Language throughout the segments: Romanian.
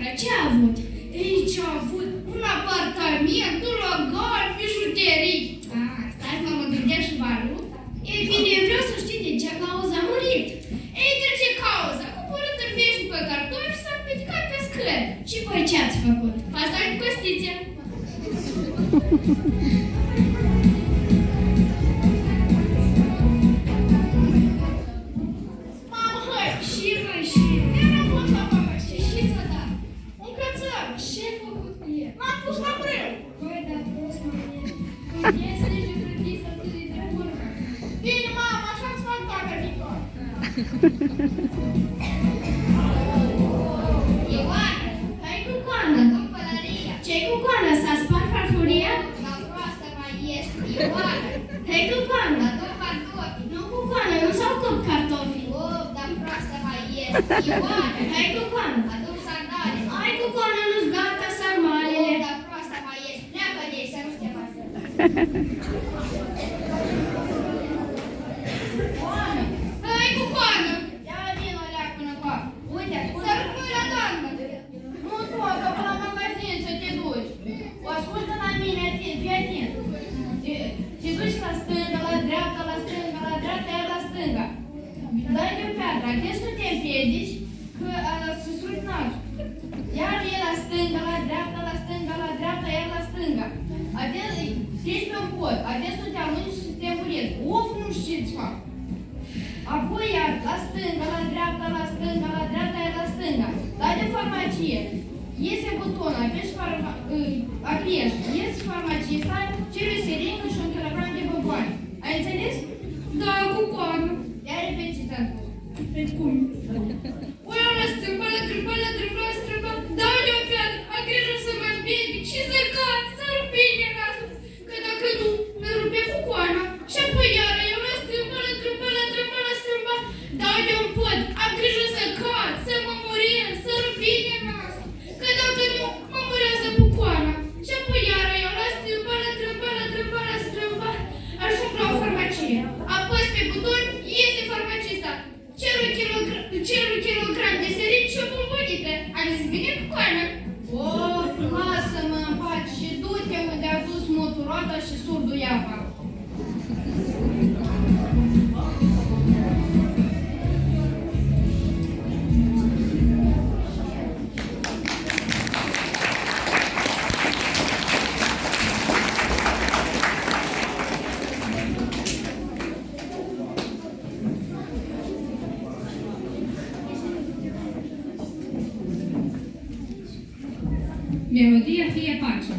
soacră, ce a avut? Ei, ce a avut? Un apartament, un logar, bijuterii. Stai mă gândesc și vă arăt. Ei bine, vreau să știi de ce cauză a murit. Ei, de ce cauză? A coborât în pești pe cartofi și s-a picat pe scări. Și voi ce ați făcut? Pasai cu costițe. Mamă, hai, și noi și era mult la mama și ți-a dat. Un cățăr. Ce ai făcut cu el? M-am pus la breu. Băi, dar prost, mă, când ies nici de frătisă atât de drăgurcă. Bine, mama, așa-ți fac toată viitoare. Ioana, hai cu coană. Cu pălăria. Ce-i cu coană? S-a spart farfuria? La proastă mai ești, Ioana. Hai cu coană. La două cartofi. Nu cu coană, nu s-au copt cartofii. Dar proastă mai ești, Ioana. Hai cu coană. La două sandale. Hai cu coană, nu-ți gata sarmalele. Dar proastă mai ești. Pleacă de aici, să nu te pasă. Coană. Hai cu coană. Ia vino, leac până cu apă. Uite, să rămâi la doamnă. Nu toată, până la magazin să te duci. O ascultă la mine, fii atent. Te duci la stânga, la dreapta, la stânga, la dreapta, iar la stânga. Dai de o piatră, atent să te împiedici, că să suri nasul. Iar e la stânga, la dreapta, la stânga, la dreapta, iar la stânga. Atent, treci pe un pod, atent să te alungi și să te îmburiezi. Of, nu știu ce-ți fac. Apoi iar la stânga, la dreapta, la stânga, la dreapta, iar la stânga. Dai de farmacie. Iese butonul, apeși apeși, iese farmacista, cere seringă și un kilogram de bomboane. Ai înțeles? Da, cu coană. Ia repede ce ți-am spus. Pe cum? Pui la stânga, la dreapta, la dreapta, la stânga. Dau de o piatră, ai grijă să mă împiedic și să cad, să rupi nasul. Că dacă nu, mă rupe cu coana. Și apoi iară eu la stânga, la dreapta, la dreapta, la stânga. Dau de un pod, am grijă să cad, să mă muriez, să rupi nasul. Că dacă nu, mă murează cu coana. Și apoi iară eu la stânga, la dreapta, la dreapta, la stânga. Ajung la o farmacie. Apăs pe buton, iese farmacista. Cer un kilogram de serin și o bombonică. Am zis bine cu coană. Of, lasă-mă în pace și du-te unde a dus motorata și surdul iapa. Melodia fie pace.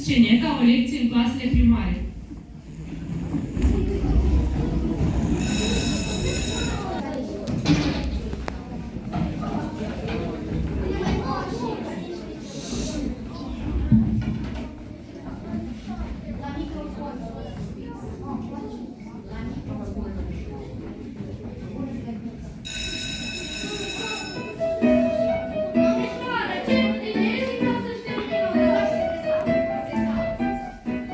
Sceneta, o lecție în clasele primare.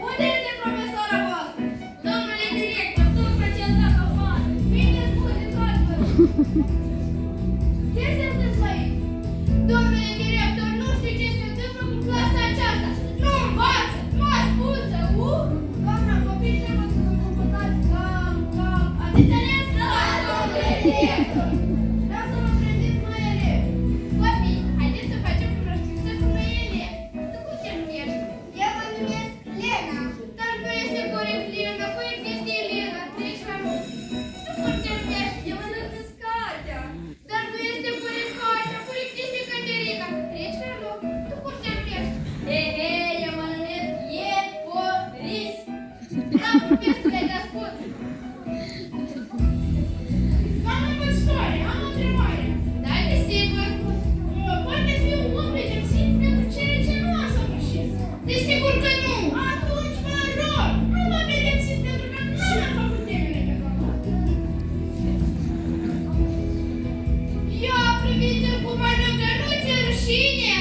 Unde este profesora voastră? Domnule director, după ce ați dat afară, bine spuneți altfel. Ce se întâmplă aici? Domnule director, nu știu ce se întâmplă cu clasa aceasta. Nu învață, nu ascultă. Doamna, copiii trebuie să vă comportați ca... Ați înțeles? Da, domnule director. Vreau să vă prezint noi elevi. Copii, haideți să facem cunoștință cu noi elevi. Tu cum te numești? Eu mă numesc Lena. Dar nu este corect Lena, corect este Elena. Treci la rog. Tu cum te numești? Eu mă numesc Katia. Dar nu este corect Katia, corect este Caterina. Treci la rog. Tu cum te numești? Eu mă numesc Boris. Da, profesore, te ascult. Doamna păstoare, am o întrebare. Da, desigur. Poate fi un om pedepsit pentru cele ce nu a săvârșit? Desigur că nu. Atunci mă rog, nu mă pedepsiți pentru că nu am făcut temele pe pământ. Ia priviți-l cu mănâncă, nu-ți e rușine?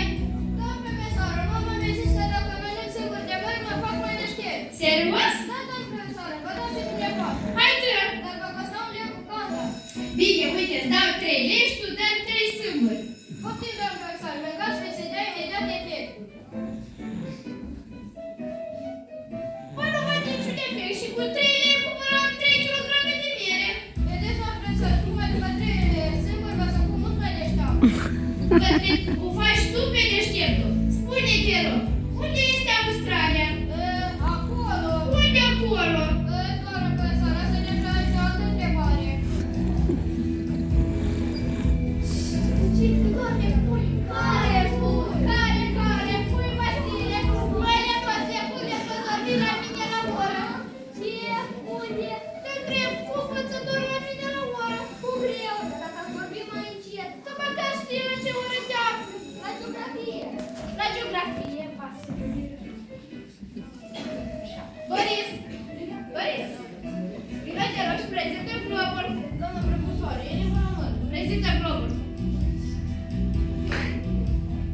Da, profesoară, mă zis că dacă mănânc singur de voi, mă fac mai deștept. Serios? Da, profesoară, vă dau și dumneavoastră. Hai tu! Dacă vă stau leu cu canta. Bine, uite, îți dau 3 lei și tu dai 3 sâmburi. Poftim, domnul profesor, legați și se dea imediat efectul. Păi nu văd niciun efect și cu 3 lei cumpăram 3 kg de miere. Vedeți, domnul profesor, tocmai după 3 sâmburi vă să fug mult mai deșteaptă. O faci tu pe deșteptul. Spune-te rog, unde este Australia? Acolo. Unde acolo? Doamnă profesor, asta deja este o altă întrebare. Doamne, pui! Care pui? Care? Pui, Vasile! Mâine toate, pune să dormi la mine la oră! Ce? Unde? Te întreb, cum pot să dorm la mine la oră? Cu greu, dar dacă vorbim mai încet, să măcar știi la ce oră te afli. La geografie. La geografie, pasă. Boris! Boris! Vino, te rog și prezintă globul. Doamnă profesor, e nevoie. Prezintă globul.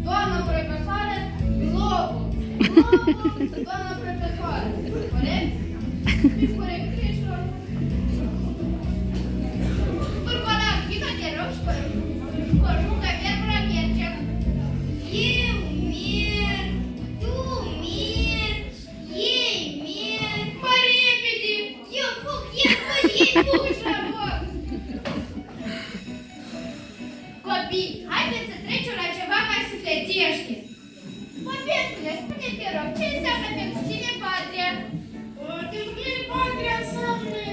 Doamnă profesoară, globul. Doamnă profesoară, corect? Nu-i corect, treci rog. Burcolan, vino, te rog și conjungă verbul a merge. Eu merg, tu mergi, ei merg. Mai repede! Eu fug, ei fugi la loc. Copii, haideți să trecem la ceva mai sufletește. Popescule, spune-te rog, ce înseamnă pentru tine patria? Pentru mine patria înseamnă...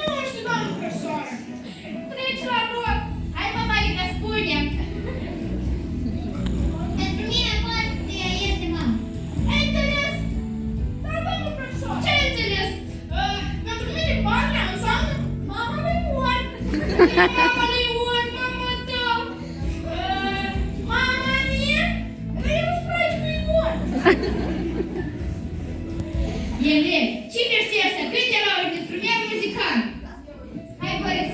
Nu știu, doamnă profesoară. Treci la loc. Hai, mă, Marina, spune. Pentru mine patria este mama. Ai înțeles? Da, doamnă profesor. Ce ai înțeles? Pentru mine patria înseamnă mama lui Ion. Mama lui Ion, mama tău. Mama mea, eu îți faci cu Ion. Elevi, cine știe să cânte la un instrument muzical? Hai, Boris.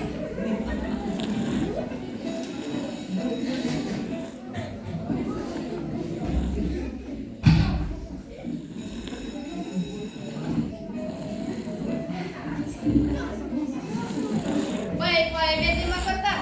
Băi, vede-mă căta.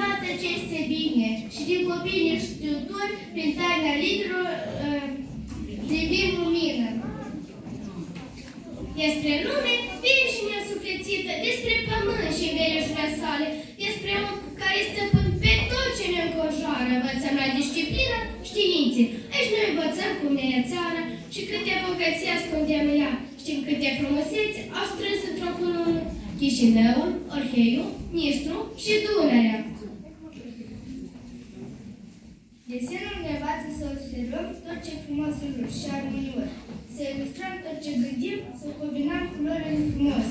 învață ce este bine și din copii neștiutori, prin taina literelor, privim lumină. Despre lume, bine și neasuflețită, despre pământ și învelișurile sale, despre om care stăpân pe tot ce ne înconjoară, învățăm la disciplină științe. Aici noi învățăm cum ne e țara și câte bogății ascundem în ea. Știm câte frumuseți au strâns într-o cunună Chișinăul, Orheiul, Nistru și Dunărea. Desenul ne învață să observăm tot ce frumos în jur și armonios, să ilustrăm tot ce gândim, să combinăm culorile frumos.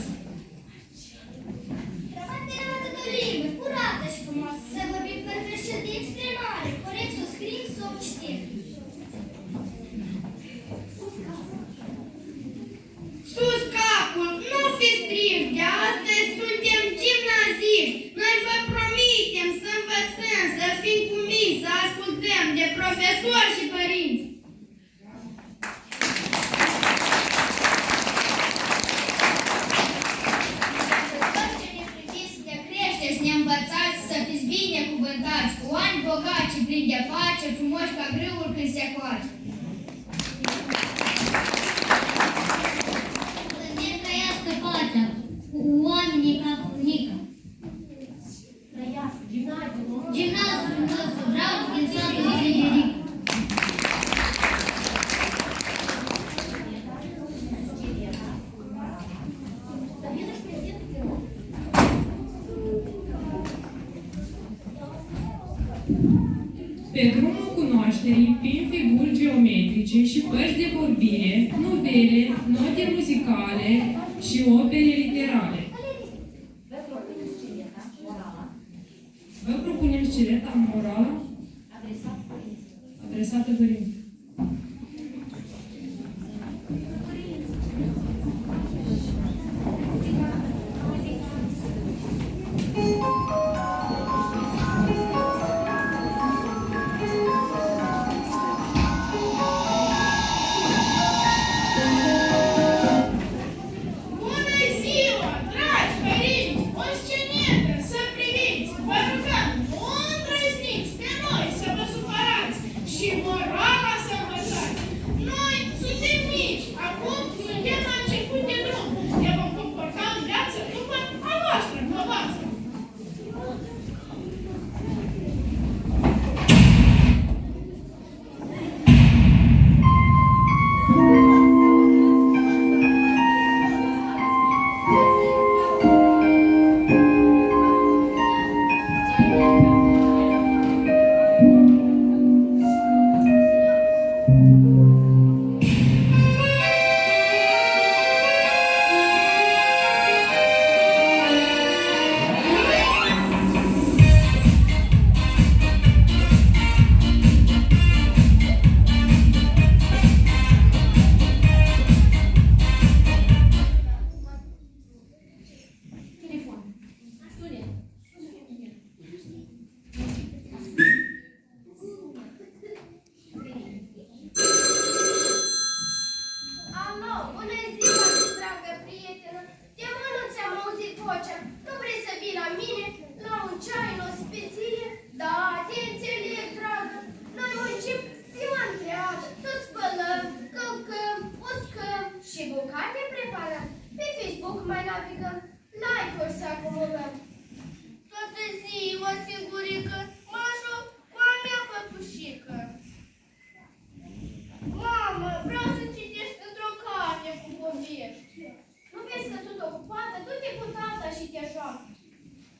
Gramate ne învață de o limbă curată și frumoasă, să vorbim fără greșeli spre mare, corect să o scriem, să o citim. Sus capul, nu fiți trivi, de astăzi suntem gimnaziști. Noi vă promitem să învățăm, să fim cuminți, să ascultăm de profesori și părinți. Tot ce ne priviți de creșteți, ne învățați să fiți binecuvântați, cu ani bogați și plini de pace, frumoși ca grâul când se coace. Oamenii ca furnică. Gimnaziul nostru, vreau din satul Frederic. Pe drumul cunoașterii, prin figuri geometrice și părți de vorbire, novele, note muzicale și opere literare. Vă propunem sceleta morală adresată părinților.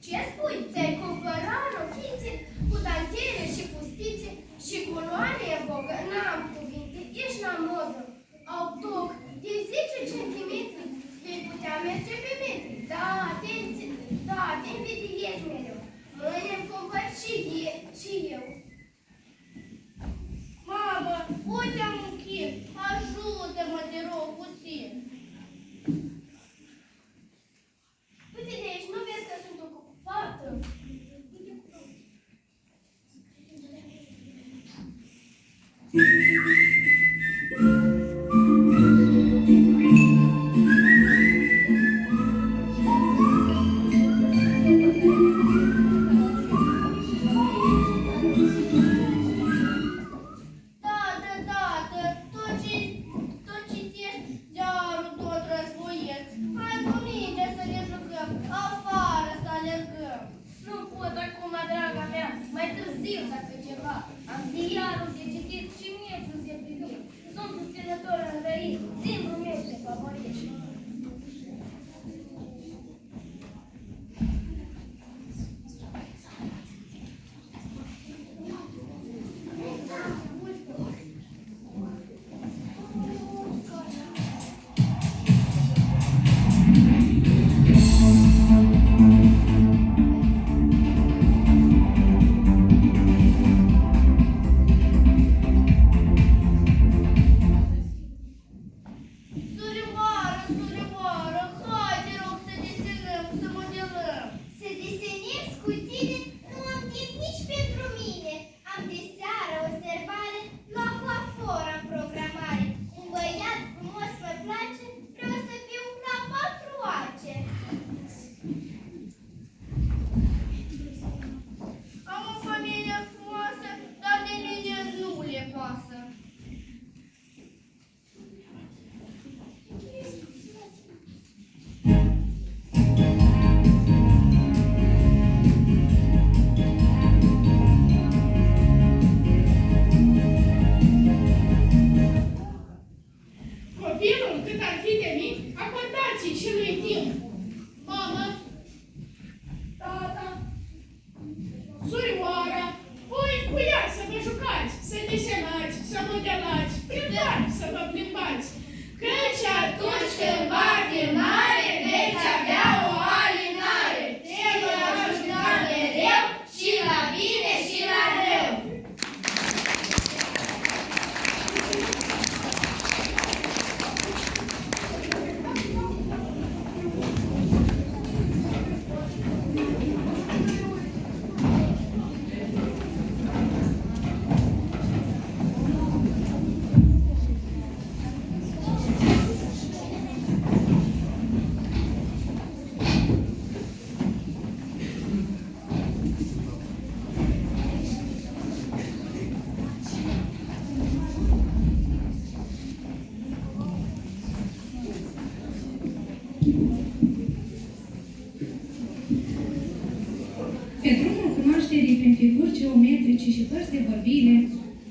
Ce spui? Ți-ai cumpărat rochițe cu dantele și fustițe și culoare în bogă? N-am cuvinte, ești la modă. Au toc de 10 centimetri, vei putea merge pe metri. Da, atenție, da, te invidiez mereu. Mâine îmi cumpăr și eu. Mamă, uite-am un chip, ajută-mă, te rog, puțin. Uite de aici, nu vezi că sunt ocupată? știu dacă ceva. Am ziarul de citit și meciul de privit. Sunt susținător înrăit, singurul meu este favorit. Surioară, surioară, hai te rog să desenăm, să modelăm. Să desenez cu tine nu am timp nici pentru mine. Am de seară o serbare la plafor în programare. Un băiat frumos mă place, vreau să fiu la 4 ace. Am o familie frumoasă, dar de mine nu le pasă. Copilul, cât ar fi de mic, acordați-i și lui timp. Mamă, tata, surioara, voi cu ea să vă jucați, să desenați, să modelați, plimbați, să vă plimbați. Căci atunci când va fi mare, veți avea o alinare. Te voi ajuta mereu și la bine și la rău. Pe drumul cunoașterii prin figuri geometrice și părți de vorbire,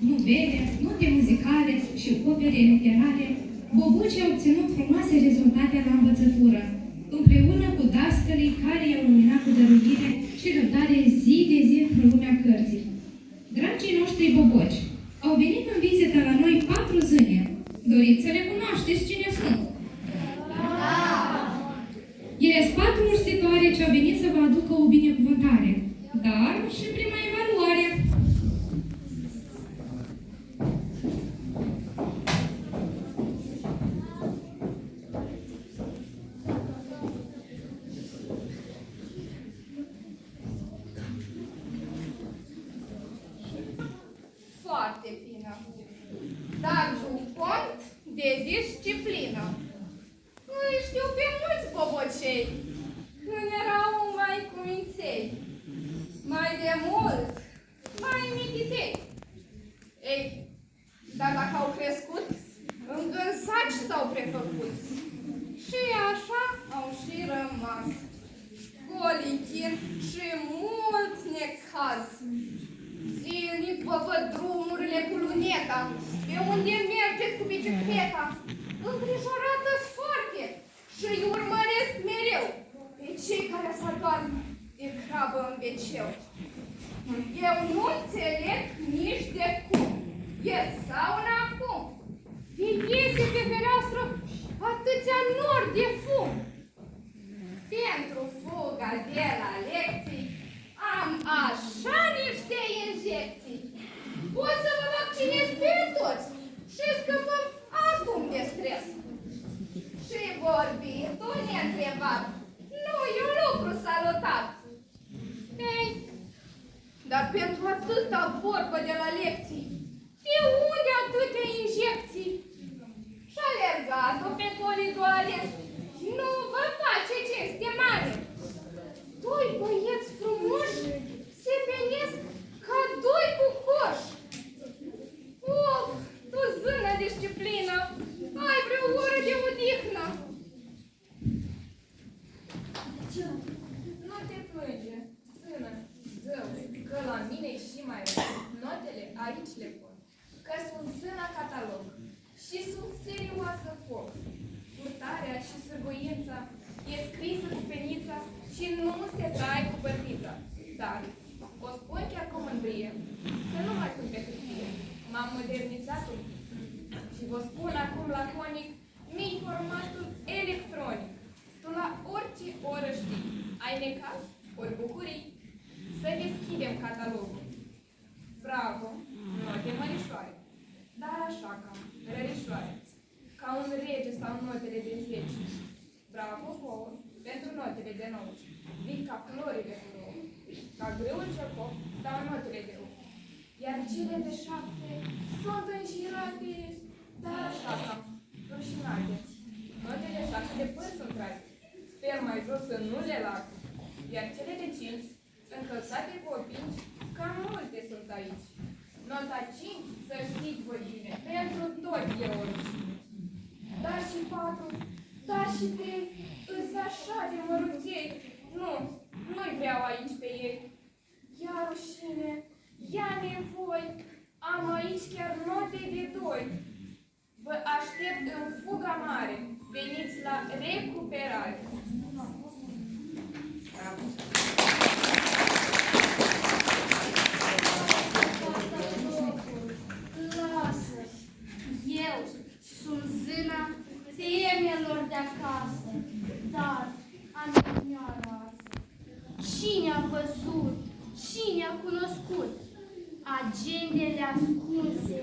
novele, note muzicale și opere literare, Bobuci a obținut frumoase rezultate la învățătură, împreună cu dascălii care i-au luminat cu dăruire și răbdare zi de zi în lumea cărții. Dragii noștri boboci, au venit în vizită la noi 4 zâne. Doriți să le cunoașteți cine sunt? Ele sunt 4 ursitoare ce au venit să vă aducă o binecuvântare, dar și prima evaluare. Foarte fină, dar cu cont de disciplină. Îi știu pe mulți bobocei, când erau mai cuminței, mai de mult, mai mititei. Ei, dar dacă au crescut, îngânsaci s-au prefăcut. Și așa au și rămas, colichin și mult necaz. Zilnic vă văd drumurile cu luneta, pe unde mergeți cu bicicleta. Îngrijorată-s foarte și îi urmăresc mereu pe cei care se adorm de crabă în beceu. Eu nu înțeleg nici de cum e sauna acum. Iese pe fereastră atâția nori de fum. Pentru fuga de la lecții am așa niște injecții. Pot să vă vaccinez pe toți și scăpăm acum de stres. Și vorbitul neîntrebat nu e un lucru salutat. Ei, dar pentru atâta vorbă de la lecții, de unde atâtea injecții? Și alergat-o pe coridoare nu vă face cinste mare. Doi băieți frumoși se penesc ca doi cucoși. Of, tu zână disciplină, ai vreo oră de odihnă. Nu te plânge, zână, zău, că la mine mine și mai rău. Notele aici le pun, că sunt sâna catalog și sunt serioasă foc. Purtarea și sârguința e scrisă cu penița și nu se taie cu bărbița. Dar o spun chiar cu mândrie, că nu mai sunt pe hârtie. M-am modernizat un pic și vă spun acum laconic, mi-i formatul electronic. Tu la orice oră știi, ai necaz ori bucurii, să deschidem catalogul. Bravo, note mărișoare, dar așa cam rărișoare, ca un rege sau notele de 10. Bravo vouă pentru notele de 9, vii ca florile cu rouă, ca grâul cel pop stau notele de 8, iar cele de 7 sunt înșirate, dar așa cam rușinate. Notele 6 de păr sunt trase, sper mai jos să nu le las, iar cele de 5, încălțate cu opinci, cam multe sunt aici. Nota 5, să știți voi bine, pentru toți e oricine. Dar și 4, dar și 3, îs așa de măruței. Nu-i vreau aici pe ei. Ia rușine, ia nevoi, am aici chiar note de 2. Vă aștept în fuga mare, veniți la recuperare. Bravo. Lasă, eu sunt zâna temelor de acasă, dar anumioară. Cine a văzut, cine a cunoscut agendele ascunse,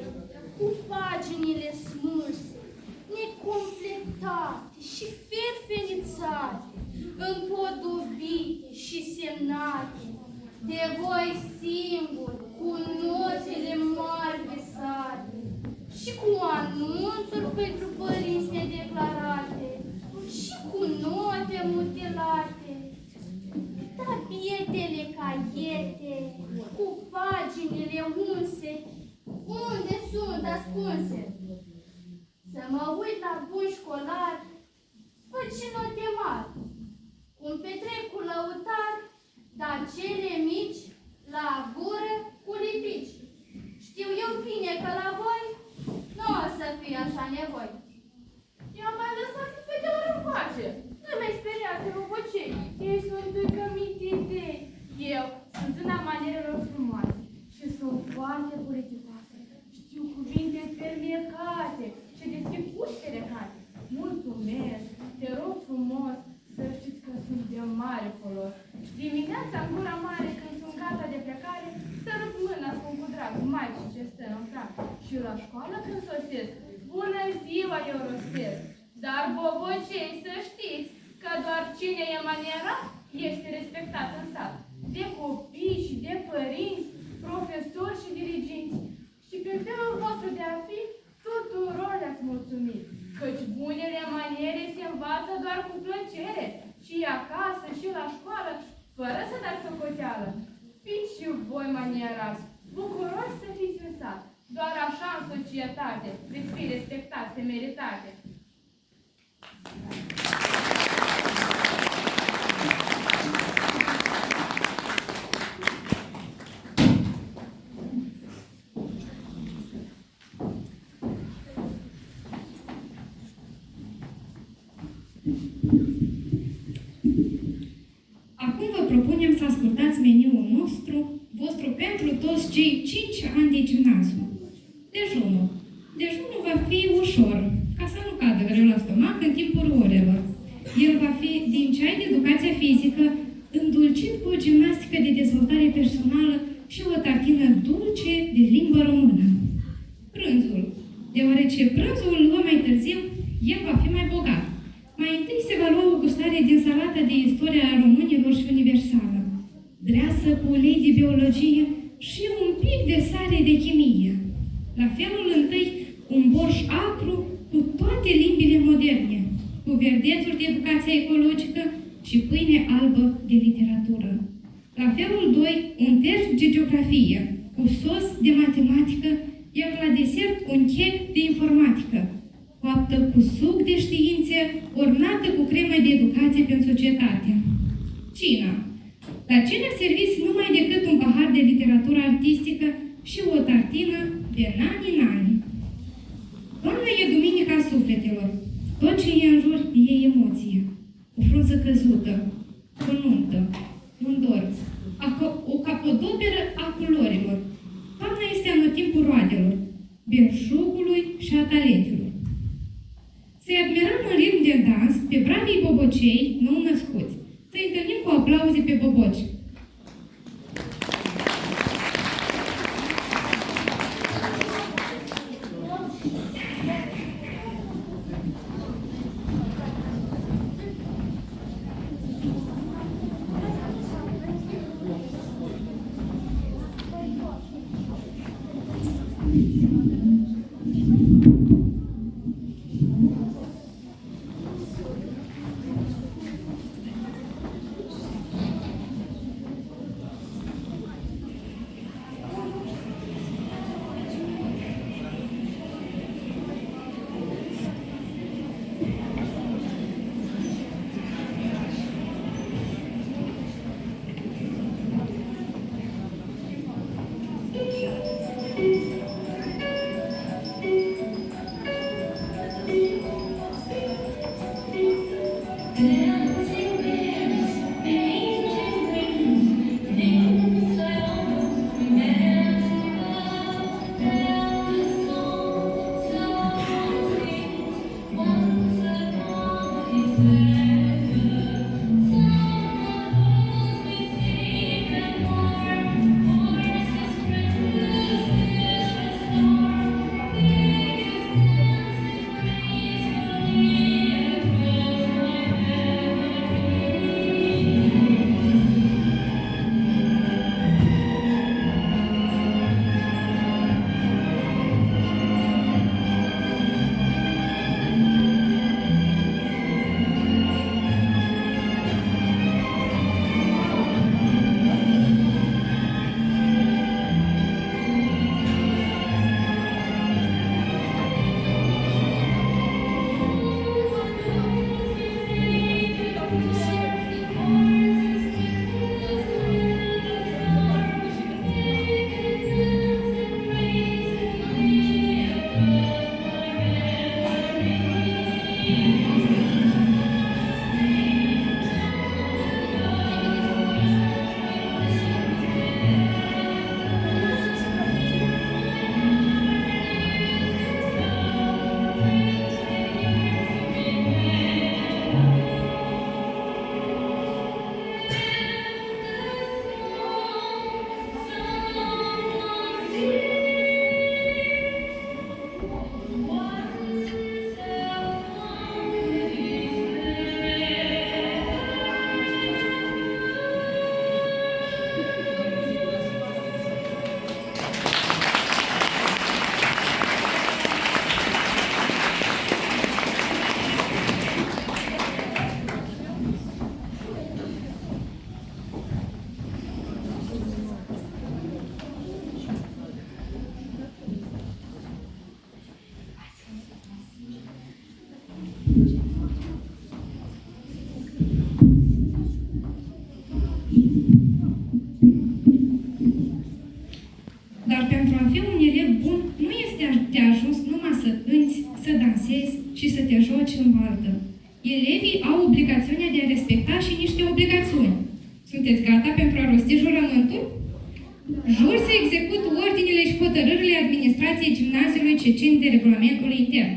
cu paginile smulse, necompletate și ferfenițate, împodobite și semnate de voi singuri, cu notele mari visate și cu anunțuri pentru părinți nedeclarate și cu note mutilate. Dar bietele caiete cu paginile unse, unde sunt ascunse? Să mă uit la bun școlar, văd și note mari, cum petrec cu lăutar, dar cele mici la gură cu lipici. Știu eu bine că la voi nu o să fie așa nevoi. I-am mai lăsat pe de ori în pace. Nu mi-ai speriat pe robocei. Ei sunt încă mititei. Eu sunt zâna manierelor frumoase și sunt foarte politicoase. Știu cuvinte fermiecate și deschid uși ferecate. Mulțumesc, te rog frumos, să știți că sunt de mare folos. Dimineața în gura mare, când sunt gata de plecare, sărut mâna, spun cu drag, mai și ce stă în frac. Și la școală când sosesc, bună ziua eu rostesc. Dar bobocei să știți că doar cine e manierat este respectat în sat. De copii și de părinți, profesori și diriginți. Și pe felul vostru de a fi, tuturor le-ați mulțumit. Căci bunele maniere se învață doar cu plăcere, și acasă, și la școală, fără să dați socoteală. Fiți și voi manierați, bucuroși să fiți în sat. Doar așa în societate veți fi respectați pe meritate. Acum vă propunem să ascultați meniul nostru, vostru pentru toți cei 5 ani de gimnaziu. Dejunul. Dejunul va fi ușor, ca să nu cadă greu la stomac în timpul orelor. El va fi din ceai de educație fizică, îndulcit cu o gimnastică de dezvoltare personală și o tartină dulce de limbă română. Prânzul. Deoarece prânzul îl luăm mai târziu, el va fi mai bogat. Mai întâi se va lua o gustare din salata de istoria românilor și universală, dreasă cu ulei de biologie și un pic de sare de chimie. La felul întâi, un borș acru cu toate limbile moderne, cu verdețuri de educație ecologică și pâine albă de literatură. La felul 2, un terț de geografie, cu sos de matematică, iar la desert un chec de informatică, coaptă cu suc de științe, ornată cu cremă de educație pentru societate. Cina. La cine serviți numai decât un pahar de literatură artistică și o tartină de nani-nani. Toamna e duminica sufletelor. Tot ce e în jur e emoție. O frunză căzută, o nuntă, un dor, o capodoperă a culorilor. Toamna este anotimpul roadelor, belșugului și a talentelor. Să-i admirăm în ritm de dans pe bravii bobocei nou-născuți. Să-i întâlnim cu aplauze pe boboci. Dar pentru a fi un elev bun, nu este de ajuns numai să cânți, să dansezi și să te joci în baldă. Elevii au obligațiunea de a respecta și niște obligațiuni. Sunteți gata pentru a rosti jurământul? Jur să execut ordinele și hotărârile administrației gimnaziului ce țin de regulamentul intern.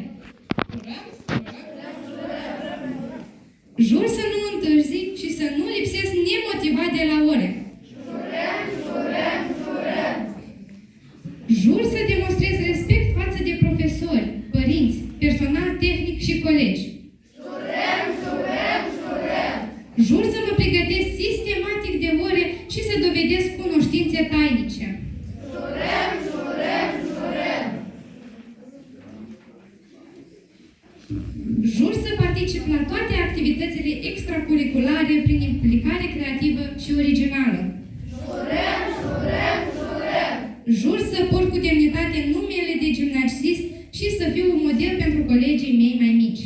Jur să nu întârzi și să nu lipsesc nemotivat de la ore. Jur să demonstrez respect față de profesori, părinți, personal tehnic și colegi. Jur să mă pregătesc sistematic de ore și să dovedesc cunoștințe tainice. Jur să particip la toate activitățile extracurriculare prin implicare creativă și originală. Jur să port cu demnitate numele de gimnazist și să fiu un model pentru colegii mei mai mici.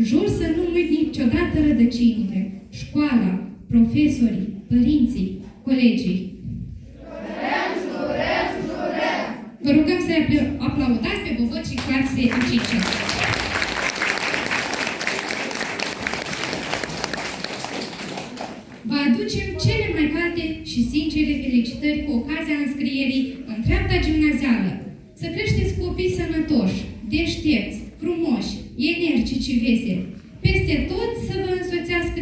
Jur să nu uit niciodată rădăcinile. colegii. Vă rugăm să aplaudați pe bobocii clasei a 5-a. Vă aducem cele mai calde și sincere felicitări cu ocazia înscrierii în treapta gimnazială. Să creșteți copii sănătoși, deștepți, frumoși, energici și veseli. Peste tot să vă însoțească